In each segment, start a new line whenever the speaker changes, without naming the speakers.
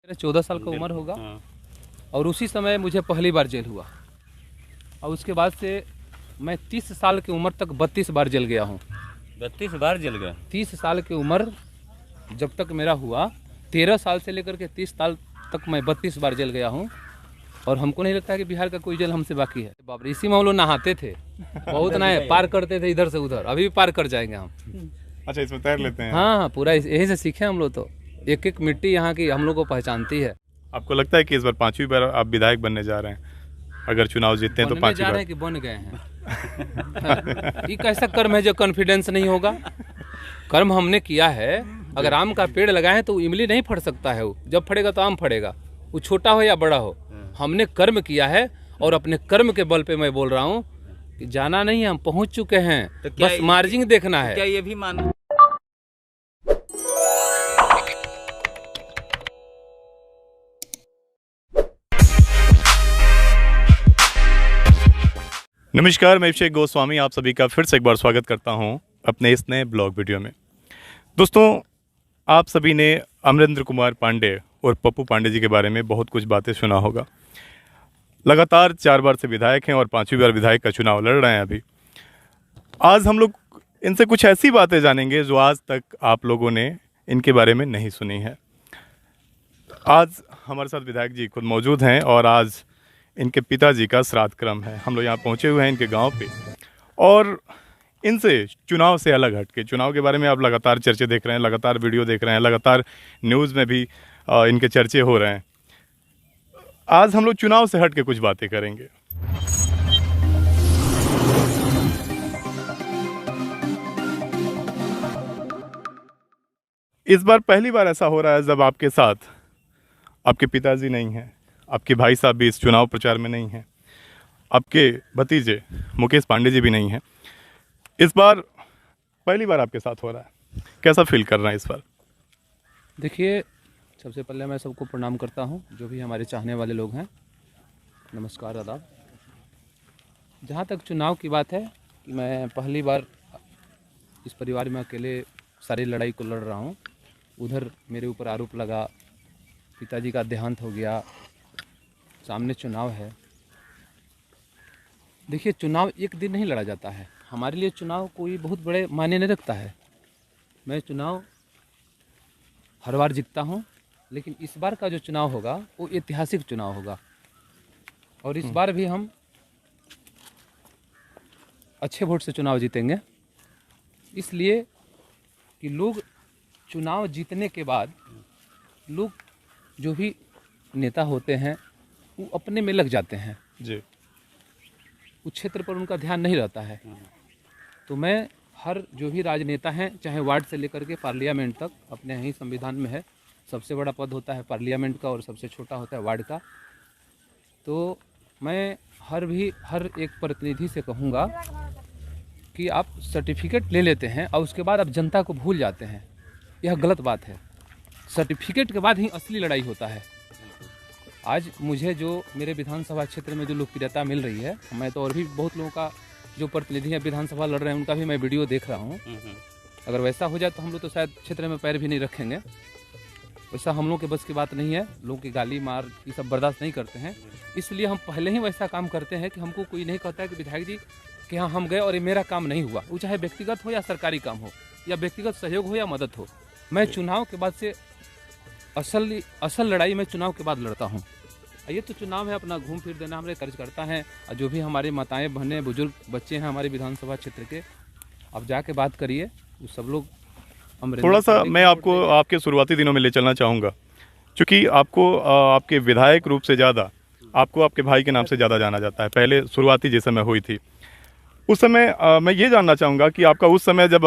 मेरा 14 साल का उम्र होगा। और उसी समय मुझे पहली बार जेल हुआ और उसके बाद से मैं 30 साल की उम्र तक 32 बार जेल गया हूँ।
32 बार जेल गया?
30 साल की उम्र जब तक मेरा हुआ, 13 साल से लेकर के 30 साल तक मैं 32 बार जेल गया हूँ। और हमको नहीं लगता है कि बिहार का कोई जेल हमसे बाकी है। बाप रे, इसी में हम लोग नहाते थे, बहुत नहाए, पार करते थे इधर से उधर, अभी भी पार कर जाएंगे हम।
अच्छा, इसमें तैर लेते हैं?
हाँ, पूरा यही से सीखे हम लोग। तो एक एक मिट्टी यहाँ की हम लोग को पहचानती है।
आपको लगता है कि इस बार 5वीं बार आप विधायक बनने जा रहे हैं? अगर चुनाव जीतते हैं तो 5वीं
जा रहे हैं कि बन गए हैं? ये कैसा कर्म है जो कॉन्फिडेंस नहीं होगा? कर्म हमने किया है। अगर आम का पेड़ लगाए तो इमली नहीं फड़ सकता है, वो जब फड़ेगा तो आम फड़ेगा, वो छोटा हो या बड़ा हो। हमने कर्म किया है और अपने कर्म के बल पे मैं बोल रहा हूँ कि जाना नहीं है, हम पहुंच चुके हैं। तो बस मार्जिंग देखना है।
क्या ये भी मान
नमस्कार, मैं अभिषेक गोस्वामी आप सभी का फिर से एक बार स्वागत करता हूं अपने इस नए ब्लॉग वीडियो में। दोस्तों, आप सभी ने अमरेंद्र कुमार पांडे और पप्पू पांडे जी के बारे में बहुत कुछ बातें सुना होगा। लगातार 4 बार से विधायक हैं और 5वीं बार विधायक का चुनाव लड़ रहे हैं अभी। आज हम लोग इनसे कुछ ऐसी बातें जानेंगे जो आज तक आप लोगों ने इनके बारे में नहीं सुनी है। आज हमारे साथ विधायक जी खुद मौजूद हैं और आज इनके पिताजी का श्राद्ध क्रम है। हम लोग यहाँ पहुँचे हुए हैं इनके गांव पे और इनसे चुनाव से अलग हट के, चुनाव के बारे में आप लगातार चर्चे देख रहे हैं, लगातार वीडियो देख रहे हैं, लगातार न्यूज़ में भी इनके चर्चे हो रहे हैं। आज हम लोग चुनाव से हट के कुछ बातें करेंगे। इस बार पहली बार ऐसा हो रहा है जब आपके साथ आपके पिताजी नहीं हैं, आपके भाई साहब भी इस चुनाव प्रचार में नहीं हैं, आपके भतीजे मुकेश पांडे जी भी नहीं हैं। इस बार पहली बार आपके साथ हो रहा है, कैसा फील कर रहे हैं इस बार?
देखिए, सबसे पहले मैं सबको प्रणाम करता हूं, जो भी हमारे चाहने वाले लोग हैं। नमस्कार, आदाब। जहां तक चुनाव की बात है कि मैं पहली बार इस परिवार में अकेले सारी लड़ाई को लड़ रहा हूं। उधर मेरे ऊपर आरोप लगा, पिताजी का देहांत हो गया, सामने चुनाव है। देखिए, चुनाव एक दिन नहीं लड़ा जाता है। हमारे लिए चुनाव कोई बहुत बड़े मायने नहीं रखता है। मैं चुनाव हर बार जीतता हूं, लेकिन इस बार का जो चुनाव होगा वो ऐतिहासिक चुनाव होगा। और इस बार भी हम अच्छे वोट से चुनाव जीतेंगे, इसलिए कि लोग चुनाव जीतने के बाद लोग जो भी नेता होते हैं वो अपने में लग जाते हैं
जी।
उस क्षेत्र पर उनका ध्यान नहीं रहता है। तो मैं हर जो भी राजनेता हैं, चाहे वार्ड से लेकर के पार्लियामेंट तक, अपने यहीं संविधान में है, सबसे बड़ा पद होता है पार्लियामेंट का और सबसे छोटा होता है वार्ड का। तो मैं हर एक प्रतिनिधि से कहूँगा कि आप सर्टिफिकेट ले लेते हैं और उसके बाद आप जनता को भूल जाते हैं, यह गलत बात है। सर्टिफिकेट के बाद ही असली लड़ाई होता है। आज मुझे जो मेरे विधानसभा क्षेत्र में जो लोकप्रियता मिल रही है, मैं तो और भी बहुत लोगों का जो प्रतिनिधि हैं विधानसभा लड़ रहे हैं उनका भी मैं वीडियो देख रहा हूँ। अगर वैसा हो जाए तो हम लोग तो शायद क्षेत्र में पैर भी नहीं रखेंगे। वैसा हम लोग के बस की बात नहीं है, लोगों की गाली मार ये सब बर्दाश्त नहीं करते हैं। इसलिए हम पहले ही वैसा काम करते हैं कि हमको कोई नहीं कहता है कि विधायक जी कि हाँ हम गए और ये मेरा काम नहीं हुआ, वो चाहे व्यक्तिगत हो या सरकारी काम हो या व्यक्तिगत सहयोग हो या मदद हो। मैं चुनाव के बाद से असल लड़ाई मैं चुनाव के बाद लड़ता हूँ। ये तो चुनाव है, अपना घूम फिर देना हमारे कार्यकर्ता हैं और जो भी हमारे माताएं बहनें बुजुर्ग बच्चे हैं हमारे विधानसभा क्षेत्र के, आप जाके बात करिए, वो सब लोग।
थोड़ा सा मैं आपको आपके शुरुआती दिनों में ले चलना चाहूँगा, क्योंकि आपको आपके विधायक रूप से ज़्यादा आपको आपके भाई के नाम से ज़्यादा जाना जाता है। पहले शुरुआती जिस समय हुई थी उस समय मैं ये जानना चाहूँगा कि आपका उस समय जब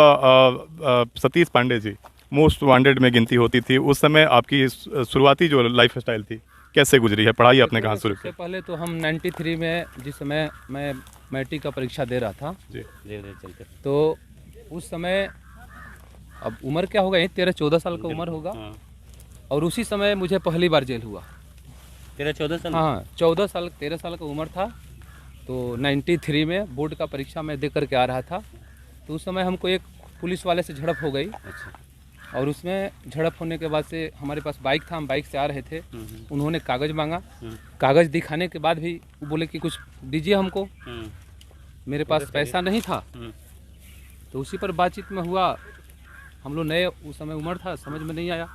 सतीश पांडे जी मोस्ट वांटेड में गिनती होती थी, उस समय आपकी शुरुआती जो लाइफ स्टाइल थी कैसे गुजरी है? पढ़ाई आपने कहाँ शुरू की?
पहले तो हम 93 में, जिस समय मैं मैट्रिक का परीक्षा दे रहा था
जी,
तो उस समय, अब उम्र क्या होगा, 13-14 साल का उम्र होगा। और उसी समय मुझे पहली बार जेल हुआ।
13-14 साल?
हाँ, 13 साल का उम्र था। तो 93 में बोर्ड का परीक्षा मैं दे करके आ रहा था, तो उस समय हमको एक पुलिस वाले से झड़प हो गई।
अच्छा।
और उसमें झड़प होने के बाद से हमारे पास बाइक था, हम बाइक से आ रहे थे। उन्होंने कागज़ मांगा, कागज़ दिखाने के बाद भी वो बोले कि कुछ दीजिए हमको। मेरे पास पैसा नहीं था, तो उसी पर बातचीत में हुआ। हम लोग नए, उस समय उम्र था, समझ में नहीं आया,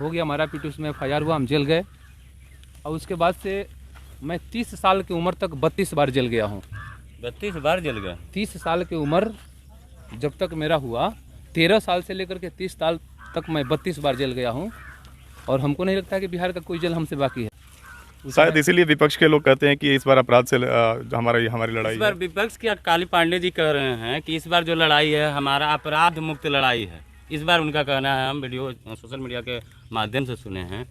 हो गया मारा पीट, उसमें FIR हुआ, हम जेल गए। और उसके बाद से मैं 30 साल की उम्र तक 32 बार जेल गया हूँ।
32 बार जल गया।
30 साल की उम्र जब तक मेरा हुआ, 13 साल से लेकर के 30 साल तक मैं 32 बार जेल गया हूँ। और हमको नहीं लगता है कि बिहार का कोई जेल हमसे बाकी है।
शायद इसीलिए विपक्ष के लोग कहते हैं कि इस बार अपराध से हमारी लड़ाई
इस बार
है।
विपक्ष की काली पांडे जी कह रहे हैं कि इस बार जो लड़ाई है हमारा अपराध मुक्त लड़ाई है। इस बार उनका कहना है, हम वीडियो सोशल मीडिया के माध्यम से सुने हैं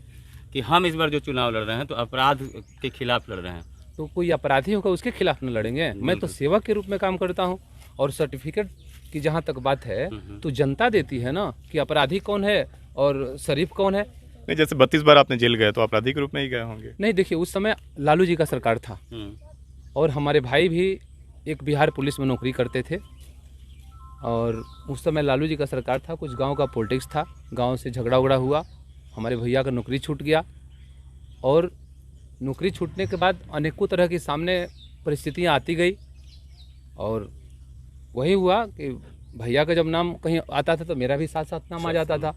कि हम इस बार जो चुनाव लड़ रहे हैं तो अपराध के खिलाफ लड़ रहे हैं।
तो कोई अपराधी होगा उसके खिलाफ न लड़ेंगे। मैं तो सेवक के रूप में काम करता हूँ। और सर्टिफिकेट की जहाँ तक बात है तो जनता देती है ना कि अपराधी कौन है और शरीफ कौन है।
नहीं, जैसे 32 बार आपने जेल गए तो अपराधी के रूप में ही गए होंगे।
नहीं, देखिए उस समय लालू जी का सरकार था और हमारे भाई भी एक बिहार पुलिस में नौकरी करते थे। और उस समय लालू जी का सरकार था, कुछ गांव का पॉलिटिक्स था, गांव से झगड़ा उगड़ा हुआ, हमारे भैया का नौकरी छूट गया। और नौकरी छूटने के बाद अनेकों तरह की सामने परिस्थितियां आती गई। और वही हुआ कि भैया का जब नाम कहीं आता था तो मेरा भी साथ साथ नाम आ जाता था।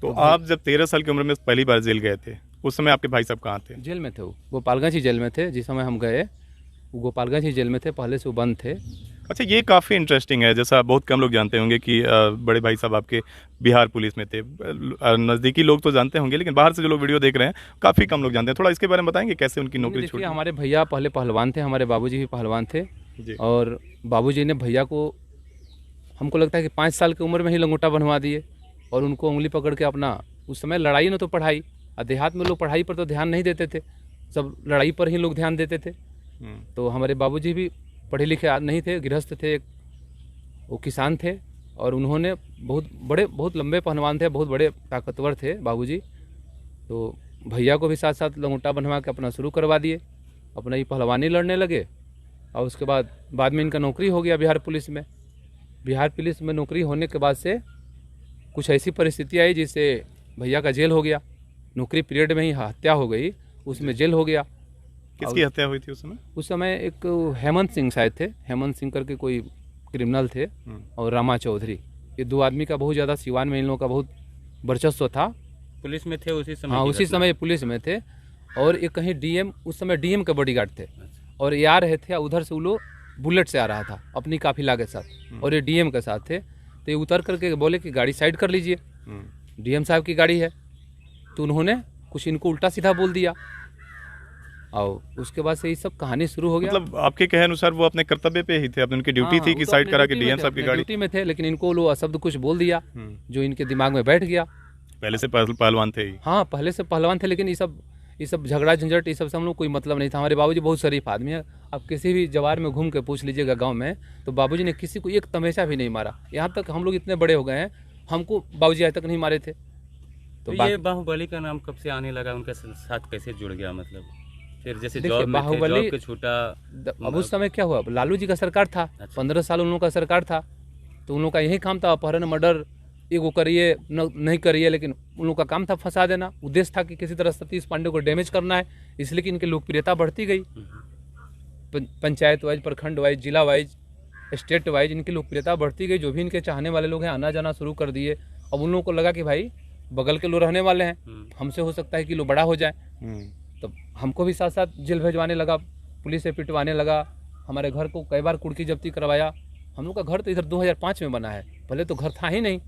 तो आप जब 13 साल की उम्र में पहली बार जेल गए थे, उस समय आपके भाई साहब कहाँ थे?
जेल में थे, वो गोपालगंज ही जेल में थे। जिस समय हम गए वो गोपालगंज ही जेल में थे, पहले से वो बंद थे।
अच्छा, ये काफ़ी इंटरेस्टिंग है। जैसा बहुत कम लोग जानते होंगे कि बड़े भाई साहब आपके बिहार पुलिस में थे। नज़दीकी लोग तो जानते होंगे, लेकिन बाहर से जो लोग वीडियो देख रहे हैं काफ़ी कम लोग जानते हैं। थोड़ा इसके बारे में बताएंगे कैसे उनकी नौकरी छूटी?
हमारे भैया पहले पहलवान थे, हमारे बाबूजी भी पहलवान थे।
जी।
और बाबूजी ने भैया को, हमको लगता है कि 5 साल की उम्र में ही लंगोटा बनवा दिए। और उनको उंगली पकड़ के अपना, उस समय लड़ाई न तो पढ़ाई, और देहात में लोग पढ़ाई पर तो ध्यान नहीं देते थे, सब लड़ाई पर ही लोग ध्यान देते थे। तो हमारे बाबूजी भी पढ़े लिखे नहीं थे, गृहस्थ थे, वो किसान थे। और उन्होंने बहुत लंबे पहलवान थे, बहुत बड़े ताकतवर थे बाबूजी। तो भैया को भी साथ साथ लंगोटा बनवा के अपना शुरू करवा दिए, अपना ही पहलवानी लड़ने लगे। और उसके बाद में इनका नौकरी हो गया बिहार पुलिस में। बिहार पुलिस में नौकरी होने के बाद से कुछ ऐसी परिस्थिति आई जिससे भैया का जेल हो गया। नौकरी पीरियड में ही हत्या हो गई, उसमें जेल हो गया।
किसकी हत्या हुई थी उस समय?
उस समय एक हेमंत सिंह शायद थे, हेमंत सिंह करके कोई क्रिमिनल थे, और रामा चौधरी, ये 2 आदमी का बहुत ज़्यादा सिवान में इन लोगों का बहुत वर्चस्व था।
पुलिस में थे उसी समय?
हाँ, उसी समय पुलिस में थे। और एक कहीं डीएम, उस समय डीएम के बॉडीगार्ड थे। और ये आ रहे थे, उधर से वो लोग बुलेट से आ रहा था अपनी काफिला के साथ, और ये डीएम के साथ थे। तो ये उतर करके बोले कि गाड़ी साइड कर लीजिए, डीएम साहब की गाड़ी है। तो उन्होंने कुछ इनको उल्टा सीधा बोल दिया, और उसके बाद से ये सब कहानी शुरू हो गया।
मतलब आपके कहे अनुसार वो अपने कर्तव्य पे ही थे, अपनी उनकी ड्यूटी थी कि साइड करा के डीएम साहब की गाड़ी?
ड्यूटी में थे, लेकिन इनको लोग अशब्द कुछ बोल दिया जो इनके दिमाग में बैठ गया।
पहले से पहलवान थे ही?
हाँ, पहले से पहलवान थे, लेकिन ये सब झगड़ा झंझट ये सब से हम लोग कोई मतलब नहीं था। हमारे बाबूजी बहुत शरीफ आदमी है। आप किसी भी जवार में घूम के पूछ लीजिएगा गांव में, तो बाबूजी ने किसी को एक तमेशा भी नहीं मारा। यहाँ तक हम लोग इतने बड़े हो गए हैं, हमको बाबूजी आज तक नहीं मारे थे।
तो ये बाहुबली का नाम कब से आने लगा, उनके साथ कैसे जुड़ गया? मतलब फिर जैसे जॉब में थे, जॉब के छूटा,
अब उस समय क्या हुआ, लालू जी का सरकार था। 15 साल उन लोगों का सरकार था, तो उन लोगों का यही काम था, अपहरण मर्डर एगो करिए नहीं करिए, लेकिन उन लोगों का काम था फंसा देना। उद्देश्य था कि किसी तरह सतीश पांडे को डैमेज करना है, इसलिए कि इनकी लोकप्रियता बढ़ती गई। पंचायत वाइज, प्रखंड वाइज, जिला वाइज, स्टेट वाइज इनकी लोकप्रियता बढ़ती गई। जो भी इनके चाहने वाले लोग हैं आना जाना शुरू कर दिए। अब उन लोगों को लगा कि भाई बगल के लोग रहने वाले हैं, हमसे हो सकता है कि लोग बड़ा हो जाए। तो हमको भी साथ साथ जेल भेजवाने लगा, पुलिस से पिटवाने लगा। हमारे घर को कई बार कुर्की जब्ती करवाया। हम लोग का घर तो इधर 2005 में बना है, पहले तो घर था ही नहीं।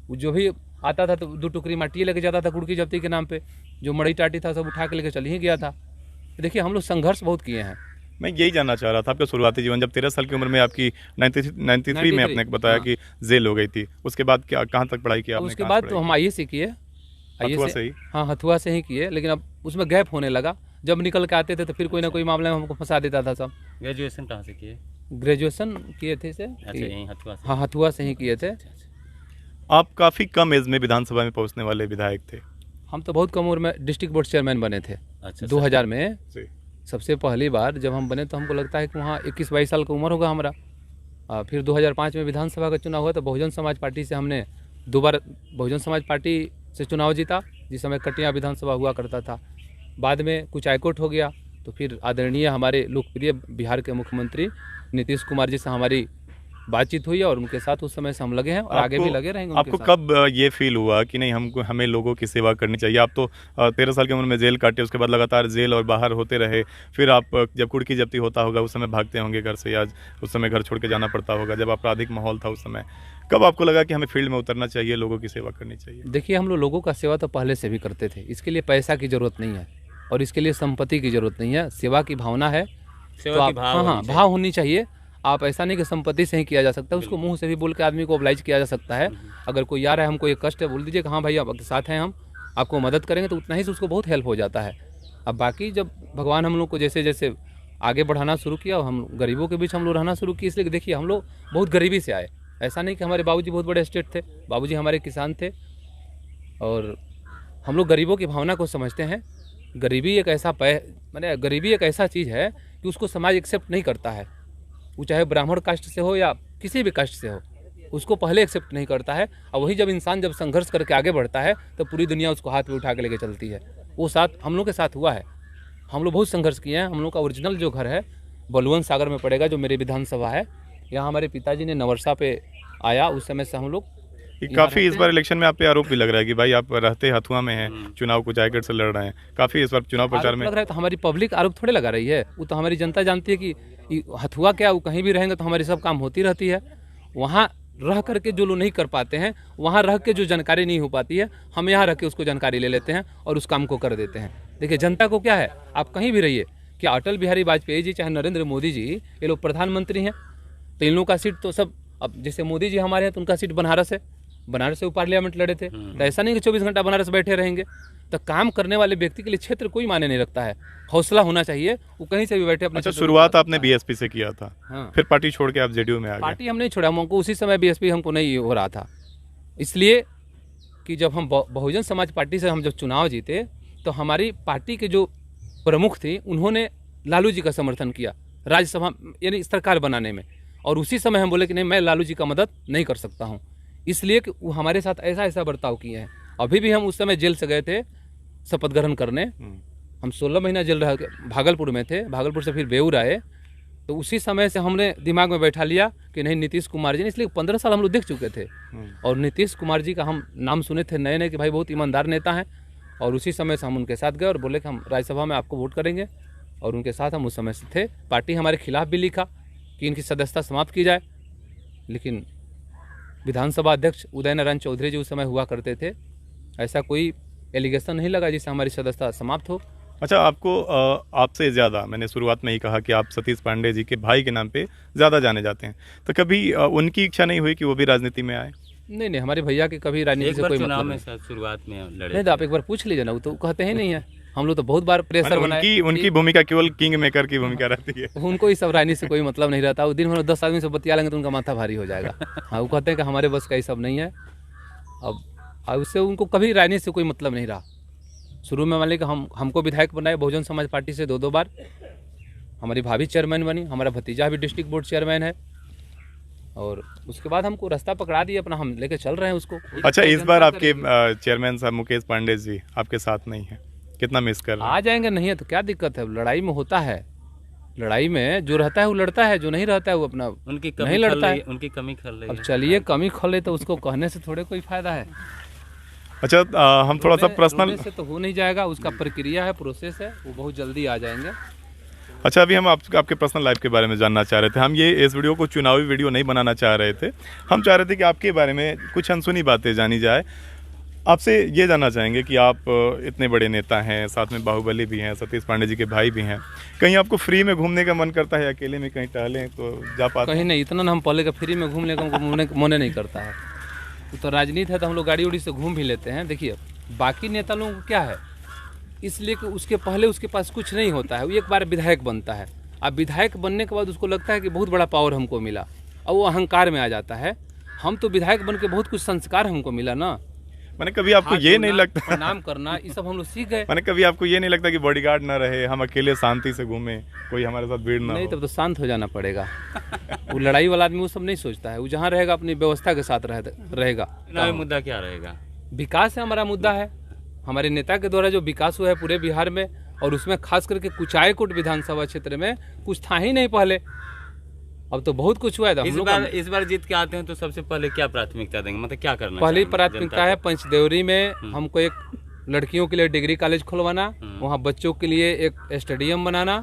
वो जो भी आता था तो 2 टुकड़ी माटी लेके जाता था कुर्की जब्ती के नाम पे, जो मड़ई टाटी था सब उठा के लेके चल ही गया था। देखिए हम लोग संघर्ष बहुत किए हैं।
मैं यही जानना चाह रहा था, आपका शुरुआती जीवन जब 13 साल की उम्र में आपकी 93 में आपने बताया कि जेल हो गई थी, उसके बाद क्या, कहाँ तक पढ़ाई किया आपने?
उसके बाद तो हम IAS किए,
हथुआ से ही?
हाँ, हथुआ से ही किए, लेकिन अब उसमें गैप होने लगा। जब निकल के आते थे तो फिर कोई ना कोई मामले में हमको फंसा देता था सब।
ग्रेजुएशन कहाँ से किए?
ग्रेजुएशन किए थे से,
हथुआ से?
हाँ, हथुआ से ही किए थे।
आप काफ़ी कम एज में विधानसभा में पहुंचने वाले विधायक थे।
हम तो बहुत कम उम्र में डिस्ट्रिक्ट बोर्ड चेयरमैन बने थे। 2000 में सबसे पहली बार जब हम बने तो हमको लगता है कि वहाँ 21-22 साल का उम्र होगा हमारा। फिर 2005 में विधानसभा का चुनाव हुआ तो बहुजन समाज पार्टी से हमने 2 बार बहुजन समाज पार्टी से चुनाव जीता, जिस समय कटिया विधानसभा हुआ करता था। बाद में कुछ हाईकोर्ट हो गया, तो फिर आदरणीय हमारे लोकप्रिय बिहार के मुख्यमंत्री नीतीश कुमार जी से हमारी बातचीत हुई और उनके साथ उस समय से हम लगे हैं और आगे भी लगे रहेंगे उनके
आपको
साथ।
कब ये फील हुआ कि नहीं हमें लोगों की सेवा करनी चाहिए? आप तो 13 साल की उम्र में जेल काटे, उसके बाद लगातार जेल और बाहर होते रहे, फिर आप जब कुर्की जब्ती होता होगा उस समय भागते होंगे घर से, आज उस समय घर छोड़ के जाना पड़ता होगा, जब आपराधिक माहौल था उस समय, कब आपको लगा कि हमें फील्ड में उतरना चाहिए, लोगों की सेवा करनी चाहिए?
देखिए, हम लोगों का सेवा तो पहले से भी करते थे, इसके लिए पैसा की जरूरत नहीं है और इसके लिए संपत्ति की जरूरत नहीं है। सेवा की भावना है तो
सेवा
आप
की भाव
हाँ
होनी
भाव होनी चाहिए। आप ऐसा नहीं कि संपत्ति से ही किया जा सकता है, उसको मुंह से भी बोल के आदमी को ऑब्लाइज किया जा सकता है। अगर कोई यार है, हमको ये कष्ट है, बोल दीजिए कि हाँ भाई आपके साथ हैं, हम आपको मदद करेंगे, तो उतना ही से उसको बहुत हेल्प हो जाता है। अब बाकी जब भगवान हम लोग को जैसे जैसे आगे बढ़ाना शुरू किया, हम गरीबों के बीच हम लोग रहना शुरू किए, इसलिए देखिए हम लोग बहुत गरीबी से आए। ऐसा नहीं कि हमारे बाबूजी बहुत बड़े स्टेट थे, बाबूजी हमारे किसान थे और हम लोग गरीबों की भावना को समझते हैं। गरीबी एक ऐसा माने गरीबी एक ऐसा चीज़ है कि उसको समाज एक्सेप्ट नहीं करता है। वो चाहे ब्राह्मण कास्ट से हो या किसी भी कास्ट से हो, उसको पहले एक्सेप्ट नहीं करता है। और वही जब इंसान जब संघर्ष करके आगे बढ़ता है तो पूरी दुनिया उसको हाथ में उठा के लेके चलती है। वो साथ हम लोग के साथ हुआ है। हम लोग बहुत संघर्ष किए हैं। हम लोग का ओरिजिनल जो घर है बलुवन सागर में पड़ेगा, जो मेरी विधानसभा है। यहाँ हमारे पिताजी ने नवरसा पे आया, उस समय से हम लोग
काफ़ी इस बार इलेक्शन में आप पे आरोप भी लग रहा है कि भाई आप रहते हथुआ में हैं, चुनाव को जाकर से लड़ रहे हैं, काफ़ी इस बार चुनाव प्रचार में
लग रहा है। तो हमारी पब्लिक आरोप थोड़े लगा रही है, वो तो हमारी जनता जानती है कि हथुआ क्या, वो कहीं भी रहेंगे तो हमारी सब काम होती रहती है। वहाँ रह करके जो लोग नहीं कर पाते हैं, वहाँ रह के जो जानकारी नहीं हो पाती है, हम यहाँ रह के उसको जानकारी ले लेते हैं और उस काम को कर देते हैं। देखिए जनता को क्या है, आप कहीं भी रहिए, क्या अटल बिहारी वाजपेयी जी चाहे नरेंद्र मोदी जी, ये लोग प्रधानमंत्री हैं, तो इन लोगों का सीट तो सब, अब जैसे मोदी जी हमारे हैं तो उनका सीट बनारस है, बनारस से वो पार्लियामेंट लड़े थे। तो ऐसा नहीं कि 24 घंटा बनारस बैठे रहेंगे। तो काम करने वाले व्यक्ति के लिए क्षेत्र कोई मायने नहीं रखता है, हौसला होना चाहिए, वो कहीं से भी बैठे अपने।
अच्छा, शुरुआत आपने बीएसपी से किया था,
हाँ।
फिर पार्टी छोड़ के आप जेडीयू में आ गए।
पार्टी हम नहीं छोड़ा, हमको उसी समय बीएसपी हमको नहीं हो रहा था, इसलिए कि जब हम बहुजन समाज पार्टी से हम जब चुनाव जीते तो हमारी पार्टी के जो प्रमुख थे उन्होंने लालू जी का समर्थन किया राज्यसभा यानी सरकार बनाने में। और उसी समय हम बोले कि नहीं, मैं लालू जी का मदद नहीं कर सकता हूँ, इसलिए कि वो हमारे साथ ऐसा ऐसा बर्ताव किए हैं। अभी भी हम उस समय जेल से गए थे शपथ ग्रहण करने। हम 16 महीना जेल रह भागलपुर में थे, भागलपुर से फिर बेऊर आए। तो उसी समय से हमने दिमाग में बैठा लिया कि नहीं, नीतीश कुमार जी ने, इसलिए 15 साल हम लोग देख चुके थे और नीतीश कुमार जी का हम नाम सुने थे नए नए कि भाई बहुत ईमानदार नेता हैं। और उसी समय से हम उनके साथ गए और बोले कि हम राज्यसभा में आपको वोट करेंगे, और उनके साथ हम उस समय से थे। पार्टी हमारे खिलाफ भी लिखा कि इनकी सदस्यता समाप्त की जाए, लेकिन विधानसभा अध्यक्ष उदय नारायण चौधरी जी उस समय हुआ करते थे, ऐसा कोई एलिगेशन नहीं लगा जिससे हमारी सदस्यता समाप्त हो।
अच्छा, आपको आपसे ज़्यादा, मैंने शुरुआत में ही कहा कि आप सतीश पांडे जी के भाई के नाम पे ज़्यादा जाने जाते हैं, तो कभी उनकी इच्छा नहीं हुई कि वो भी राजनीति में आए?
नहीं नहीं, हमारे भैया के कभी राजनीति
एक
से
बार
कोई
चुनाव
मतलब
में
नहीं।
शायद शुरुआत में लड़े
नहीं तो आप एक बार पूछ लीजिए ना, वो तो कहते ही नहीं है। हम लोग तो बहुत बार प्रेशर बनाए।
उनकी भूमिका केवल किंग मेकर की भूमिका रहती है।
उनको इस सब राजनीति से कोई मतलब नहीं रहता। वो दिन भर 10 आदमी से बतिया लेंगे तो उनका माथा भारी हो जाएगा। हाँ, वो कहते हैं कि हमारे बस का ये सब नहीं है। अब उससे उनको कभी राजनीति से कोई मतलब नहीं रहा। शुरू में मान लीजिए कि हमको विधायक बनाए बहुजन समाज पार्टी से 2 बार। हमारी भाभी चेयरमैन बनी, हमारा भतीजा भी डिस्ट्रिक्ट बोर्ड चेयरमैन है, और उसके बाद हमको रास्ता पकड़ा दिया अपना, हम लेके चल रहे हैं उसको।
अच्छा, इस बार आपके चेयरमैन साहब मुकेश पांडे जी आपके साथ नहीं है, कितना मिस कर रहे हैं?
आ जाएंगे, नहीं है तो क्या दिक्कत है, लड़ाई में होता है। लड़ाई में जो रहता है वो लड़ता है, जो नहीं रहता है वो अपना
उनकी
नहीं लड़ता है।
उनकी कमी खल रही
अब
है।
चलिए, कमी खोले तो उसको कहने से थोड़े कोई फायदा है।
अच्छा, हम थोड़ा सा पर्सनल,
रोने से तो हो नहीं जाएगा, उसका प्रक्रिया है, प्रोसेस है, वो बहुत जल्दी आ जाएंगे।
अच्छा, अभी हम आपके पर्सनल लाइफ के बारे में जानना चाह रहे थे। हम ये इस वीडियो को चुनावी वीडियो नहीं बनाना चाह रहे थे, हम चाह रहे थे कि आपके बारे में कुछ अनसुनी बातें जानी जाए। आपसे ये जानना चाहेंगे कि आप इतने बड़े नेता हैं, साथ में बाहुबली भी हैं, सतीश पांडे जी के भाई भी हैं, कहीं आपको फ्री में घूमने का मन करता है, अकेले में कहीं टहलें तो जा पाते
कहीं
हैं?
नहीं, इतना ना हम पहले का फ्री में घूम लेकर हमको मन नहीं करता है। वो तो राजनीति है तो हम लोग गाड़ी उड़ी से घूम भी लेते हैं। देखिए, बाकी नेता लोगों को क्या है, इसलिए कि उसके पहले उसके पास कुछ नहीं होता है, वो एक बार विधायक बनता है। अब विधायक बनने के बाद उसको लगता है कि बहुत बड़ा पावर हमको मिला, और वो अहंकार में आ जाता है। हम तो विधायक बन के बहुत कुछ संस्कार हमको मिला ना।
मैंने कभी आपको
हाथ
ये नहीं
जोड़ना,
लगता
प्रणाम करना, ये सब हम लोग सीख गए।
मैंने कभी आपको ये नहीं लगता कि बॉडीगार्ड ना रहे, हम अकेले शांति से घूमें, कोई हमारे साथ भीड़ ना
नहीं,
हो?
तब तो शांत हो जाना पड़ेगा। वो लड़ाई वाला आदमी वो सब नहीं सोचता है, वो जहाँ रहेगा अपनी व्यवस्था के साथ रहेगा।
चुनावी मुद्दा क्या रहेगा?
विकास है हमारा मुद्दा है। हमारे नेता के द्वारा जो विकास हुआ है पूरे बिहार में, और उसमें खास करके कुचायकोट विधानसभा क्षेत्र में कुछ था ही नहीं पहले, अब तो बहुत कुछ हुआ है।
इस बार जीत के आते हैं तो सबसे पहले क्या प्राथमिकता देंगे, मतलब क्या करना
पहली
चाहेंगे
प्राथमिकता
जनता
है पंचदेवरी में हमको एक लड़कियों के लिए डिग्री कॉलेज खुलवाना, वहाँ बच्चों के लिए एक स्टेडियम बनाना,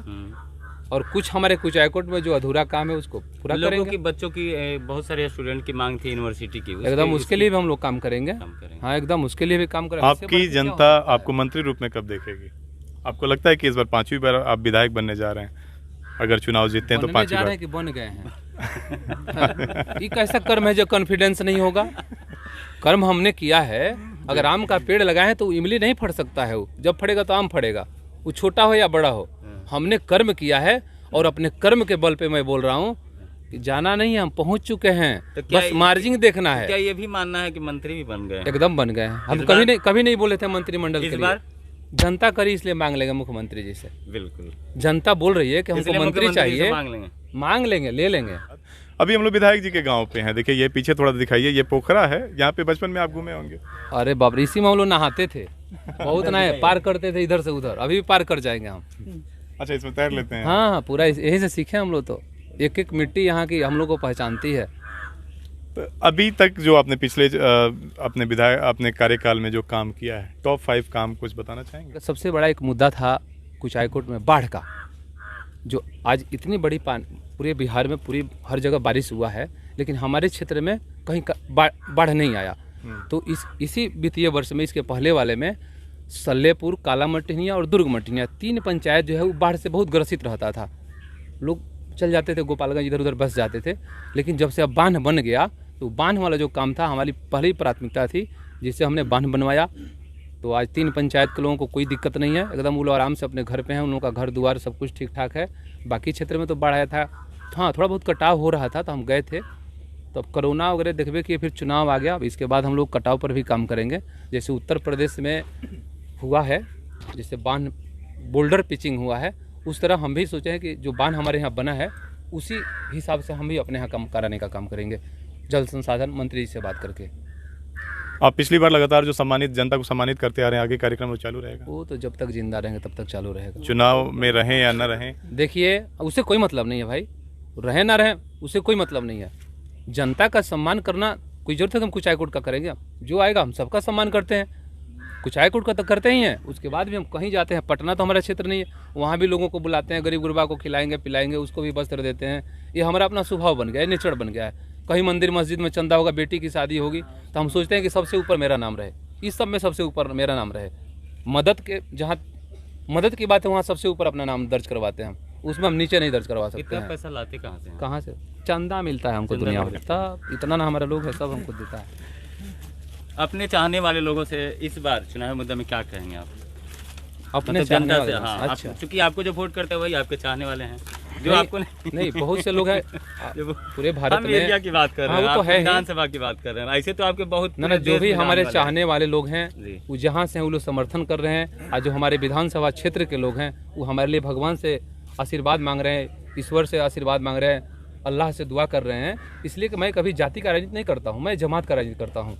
और कुछ हमारे कुचायकोट में जो अधूरा काम है उसको पूरा
लोगों
करेंगे।
की, बच्चों की बहुत सारे स्टूडेंट की मांग थी यूनिवर्सिटी की,
एकदम उसके लिए भी हम लोग काम करेंगे।
करेंगे।
हाँ, एकदम उसके लिए भी काम करेंगे।
आपकी जनता आपको मंत्री रूप में कब देखेगी? आपको लगता है कि इस बार 5वीं बार आप विधायक बनने जा रहे हैं? अगर चुनाव जीतते हैं तो 5वीं
जा रहे
बार?
हैं कि बन गए हैं? ये कैसा कर्म है जो कॉन्फिडेंस नहीं होगा? कर्म हमने किया है। अगर आम का पेड़ लगाए हैं तो इमली नहीं फड़ सकता है, वो जब फड़ेगा तो आम फड़ेगा, वो छोटा हो या बड़ा हो। हमने कर्म किया है, और अपने कर्म के बल पे मैं बोल रहा हूँ कि जाना नहीं है, हम पहुंच चुके हैं,
तो क्या
बस मार्जिंग देखना है।
क्या ये भी मानना है कि मंत्री भी बन गए हैं?
एकदम बन गए हैं। हम
इस
कभी नहीं बोले थे मंत्रिमंडल के
इस
लिए।
बार
जनता करी इसलिए मांग लेंगे मुख्यमंत्री जी से।
बिल्कुल
जनता बोल रही है कि हमको
इसलिए
मंत्री
मुख्यमंत्री से
चाहिए,
मांग लेंगे।
ले लेंगे।
अभी हम लोग विधायक जी के गांव पे हैं। देखिए, ये पीछे थोड़ा दिखाइए, ये पोखरा है, यहाँ पे बचपन में आप घूमे होंगे।
अरे बाप रे, इसी में हम लोग नहाते थे, बहुत नहाए, पार करते थे इधर से उधर, अभी भी पार कर जाएंगे हम।
अच्छा, इसमें तैर लेते हैं?
हाँ, पूरा यही से सीखे हम लोग तो। एक एक मिट्टी यहाँ की हम लोग को पहचानती है।
तो अभी तक जो आपने पिछले अपने कार्यकाल में जो काम किया है, टॉप 5 काम कुछ बताना चाहेंगे?
सबसे बड़ा एक मुद्दा था कुचायकोट में बाढ़ का, जो आज इतनी बड़ी पूरे बिहार में पूरी हर जगह बारिश हुआ है, लेकिन हमारे क्षेत्र में कहीं बाढ़ नहीं आया। तो इसी वित्तीय वर्ष में, इसके पहले वाले में, सल्लेपुर, काला मटिनिया और दुर्ग मटिनिया 3 पंचायत जो है वो बाढ़ से बहुत ग्रसित रहता था। लोग चल जाते थे गोपालगंज, इधर उधर बस जाते थे। लेकिन जब से अब बांध बन गया, तो बांध वाला जो काम था हमारी पहली प्राथमिकता थी, जिससे हमने बांध बनवाया। तो आज 3 पंचायत के लोगों को कोई दिक्कत नहीं है, एकदम वो लोग आराम से अपने घर पे हैं, उन लोगों का घर द्वार सब कुछ ठीक ठाक है। बाकी क्षेत्र में तो बाढ़ आया था, हाँ थोड़ा बहुत कटाव हो रहा था, तो हम गए थे। तो अब कोरोना वगैरह देखबे कि फिर चुनाव आ गया, इसके बाद हम लोग कटाव पर भी काम करेंगे। जैसे उत्तर प्रदेश में हुआ है, जैसे बांध बोल्डर पिचिंग हुआ है, उस तरह हम भी सोचे हैं कि जो बांध हमारे यहाँ बना है उसी हिसाब से हम भी अपने यहाँ काम कराने का काम करेंगे, जल संसाधन मंत्री जी से बात करके।
आप पिछली बार लगातार जो जनता को सम्मानित करते आ रहे हैं, आगे कार्यक्रम वो चालू रहेगा?
वो तो जब तक जिंदा रहेंगे तब तक चालू रहेगा।
चुनाव में रहें या न रहें,
देखिए उससे कोई मतलब नहीं है भाई, रहे ना रहे उससे कोई मतलब नहीं है। जनता का सम्मान करना कोई जरूरत है तो हम कुचायकोट का करेंगे, जो आएगा हम सबका सम्मान करते हैं, कुचायकोट का तो करते ही हैं। उसके बाद भी हम कहीं जाते हैं, पटना तो हमारा क्षेत्र नहीं है, वहाँ भी लोगों को बुलाते हैं, गरीब गुरबा को खिलाएंगे पिलाएंगे, उसको भी वस्त्र देते हैं। ये हमारा अपना स्वभाव बन गया है, नेचर बन गया है। कहीं मंदिर मस्जिद में चंदा होगा, बेटी की शादी होगी, तो हम सोचते हैं कि सबसे ऊपर मेरा नाम रहे, इस सब में सबसे ऊपर मेरा नाम रहे। जहाँ मदद की बात है वहाँ सबसे ऊपर अपना नाम दर्ज करवाते हैं हम, उसमें हम नीचे नहीं दर्ज करवा सकते
इतना
हैं।
पैसा लाते कहाँ से हैं?
कहाँ से? चंदा मिलता है हमको दुनिया भर, तब इतना ना हमारे लोग है, सब हमको देता है।
अपने चाहने वाले लोगों से इस बार चुनावी मुद्दा में क्या कहेंगे आप?
अपने
मतलब जनता
चाहने
से,
वाले,
हाँ,
अच्छा
क्योंकि आपको जो वोट करते हैं वही आपके चाहने वाले हैं, जो
नहीं,
आपको
नहीं बहुत से लोग हैं
जो
पूरे भारत
हम
में।
एरिया की बात कर रहे
हाँ,
हैं,
वो तो
आप
है ही।
विधानसभा की बात कर रहे हैं, ऐसे तो आपके बहुत
ना
पूरे
जो
देश
भी
में
हमारे
नाम वाले
चाहने वाले लोग हैं,
जी।
वो जहाँ से हैं वो लोग समर्थन कर रहे हैं। और जो हमारे विधानसभा क्षेत्र के लोग हैं वो हमारे लिए भगवान से आशीर्वाद मांग रहे हैं, ईश्वर से आशीर्वाद मांग रहे हैं, अल्लाह से दुआ कर रहे हैं। इसलिए कि मैं कभी जाति का राजनीति नहीं करता हूँ, मैं जमात का राजनीति करता हूँ।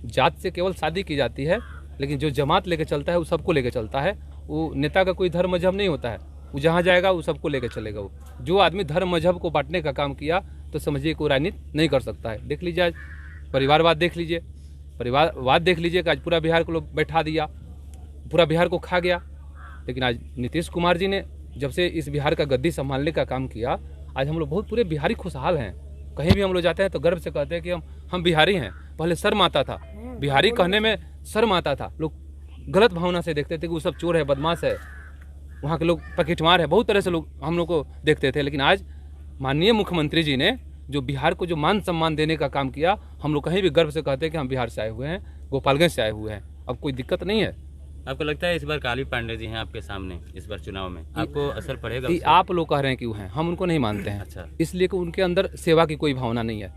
जात से केवल शादी की जाती है, लेकिन जो जमात लेके चलता है वो सबको लेके चलता है। वो नेता का कोई धर्म मजहब नहीं होता है, वो जहाँ जाएगा वो सबको लेके चलेगा। वो जो आदमी धर्म मजहब को बांटने का काम किया तो समझिए कोई राजनीति नहीं कर सकता है। देख लीजिए आज परिवारवाद देख लीजिए, परिवारवाद देख लीजिए कि आज पूरा बिहार को लोग बैठा दिया, पूरा बिहार को खा गया। लेकिन आज नीतीश कुमार जी ने जब से इस बिहार का गद्दी संभालने का काम किया, आज हम लोग बहुत पूरे बिहारी खुशहाल हैं। कहीं भी हम लोग जाते हैं तो गर्व से कहते हैं कि हम बिहारी हैं। पहले शर्म आता था, बिहारी कहने में शर्म आता था, लोग गलत भावना से देखते थे कि वो सब चोर है, बदमाश है, वहाँ के लोग पकेटमार है, बहुत तरह से लोग हम लोग को देखते थे। लेकिन आज माननीय मुख्यमंत्री जी ने जो बिहार को जो मान सम्मान देने का काम किया, हम लोग कहीं भी गर्व से कहते हैं कि हम बिहार से आए हुए हैं, गोपालगंज से आए हुए हैं। अब कोई दिक्कत नहीं है।
आपको लगता है इस बार काली पांडे जी हैं आपके सामने इस बार चुनाव में, आपको असर पड़ेगा
कि
उससे?
आप लोग कह रहे हैं कि वो हैं, हम उनको नहीं मानते हैं।
अच्छा।
इसलिए कि उनके अंदर सेवा की कोई भावना नहीं है।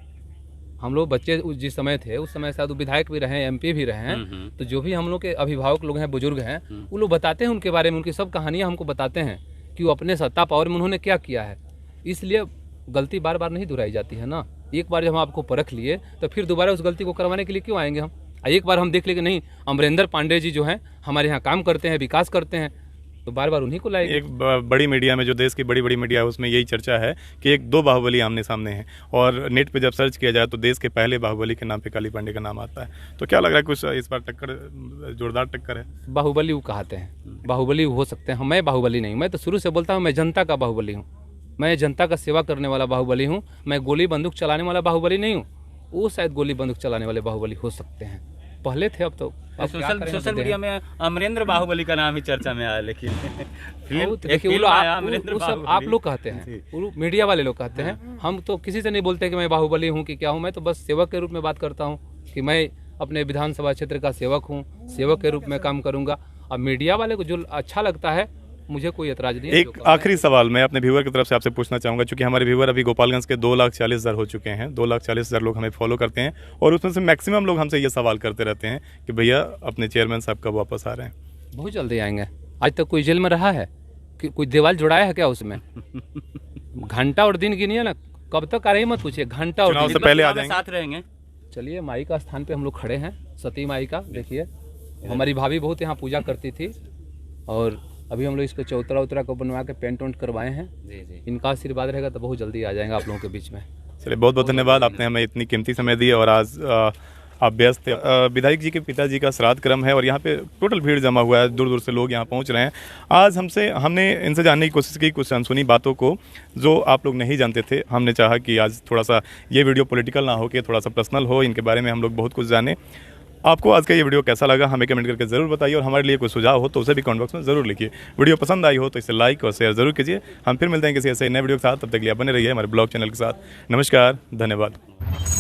हम लोग बच्चे जिस समय थे उस समय शायद विधायक भी रहे हैं, MP भी रहे हैं, तो जो भी हम लोग के अभिभावक लोग हैं, बुजुर्ग हैं, वो लोग बताते हैं उनके बारे में, उनकी सब कहानियाँ हमको बताते हैं कि वो अपने सत्ता पावर में उन्होंने क्या किया है। इसलिए गलती बार बार नहीं दोहराई जाती है ना। एक बार जब हम आपको परख लिए तो फिर दोबारा उस गलती को करवाने के लिए क्यों आएंगे हम। एक बार हम देख ले कि नहीं अमरेंद्र पांडे जी जो हैं हमारे यहाँ काम करते हैं, विकास करते हैं, तो बार बार उन्हीं को लाएंगे।
एक बड़ी मीडिया में, जो देश की बड़ी बड़ी मीडिया है, उसमें यही चर्चा है कि एक दो बाहुबली आमने सामने हैं, और नेट पे जब सर्च किया जाए तो देश के पहले बाहुबली के नाम पे काली पांडे का नाम आता है। तो क्या लग रहा है कुछ इस बार टक्कर, जोरदार टक्कर है?
बाहुबली वो कहते हैं, बाहुबली हो सकते हैं, मैं बाहुबली नहीं। मैं तो शुरू से बोलता हूँ मैं जनता का बाहुबली हूँ, मैं जनता का सेवा करने वाला बाहुबली हूँ। मैं गोली बंदूक चलाने वाला बाहुबली नहीं हूँ। वो शायद गोली बंदूक चलाने वाले बाहुबली हो सकते हैं, पहले थे, अब तो
सोशल मीडिया में अमरेंद्र बाहुबली का नाम ही चर्चा में आया, लेकिन
देखिए वो सब आप लोग कहते हैं, वो मीडिया वाले लोग कहते हैं। हम तो किसी से नहीं बोलते कि मैं बाहुबली हूँ कि क्या हूँ। मैं तो बस सेवक के रूप में बात करता हूँ कि मैं अपने विधानसभा क्षेत्र का सेवक हूँ, सेवक के रूप में काम करूँगा। अब मीडिया वाले को जो अच्छा लगता है मुझे कोई एतराज नहीं है।
एक आखिरी सवाल मैं अपने व्यूअर की तरफ से आपसे पूछना चाहूँगा, क्योंकि हमारे व्यूअर अभी गोपालगंज के 2,40,000 हो चुके हैं। 2,40,000 लोग हमें फॉलो करते हैं, और उसमें से मैक्सिमम लोग हमसे ये सवाल करते रहते हैं कि भैया अपने चेयरमैन साहब कब वापस आ रहे हैं?
बहुत जल्दी आएंगे। आज तक कोई जेल में रहा है कि कोई दीवार जुड़ाया है क्या उसमें? घंटा और दिन गिनिए ना, कब तक आ रही मत पूछिए, घंटा और
दिन से पहले आ जाएंगे,
साथ रहेंगे।
चलिए माई का स्थान पे हम लोग खड़े हैं, सती माई का। देखिए हमारी भाभी बहुत यहाँ पूजा करती थी, और अभी हम लोग इसको चौतरा उतरा को बनवा के पेंट वेंट करवाए हैं। जी। इनका आशीर्वाद रहेगा तो बहुत जल्दी आ जाएंगे आप लोगों के बीच में।
चलिए बहुत बहुत धन्यवाद, आपने हमें इतनी कीमती समय दी, और आज आप व्यस्त थे। विधायक जी के पिताजी का श्राद्ध क्रम है, और यहाँ पे टोटल भीड़ जमा हुआ है, दूर दूर से लोग यहाँ पहुँच रहे हैं। आज हमने इनसे जानने की कोशिश की कुछ अनसुनी बातों को जो आप लोग नहीं जानते थे। हमने चाहा कि आज थोड़ा सा ये वीडियो पॉलिटिकल ना हो के थोड़ा सा पर्सनल हो, इनके बारे में हम लोग बहुत कुछ जाने। आपको आज का ये वीडियो कैसा लगा हमें कमेंट करके ज़रूर बताइए, और हमारे लिए कोई सुझाव हो तो उसे भी कमेंट बॉक्स में ज़रूर लिखिए। वीडियो पसंद आई हो तो इसे लाइक और शेयर ज़रूर कीजिए। हम फिर मिलते हैं किसी ऐसे नए वीडियो के साथ, तब तक के लिए बने रहिए हमारे ब्लॉग चैनल के साथ। नमस्कार, धन्यवाद।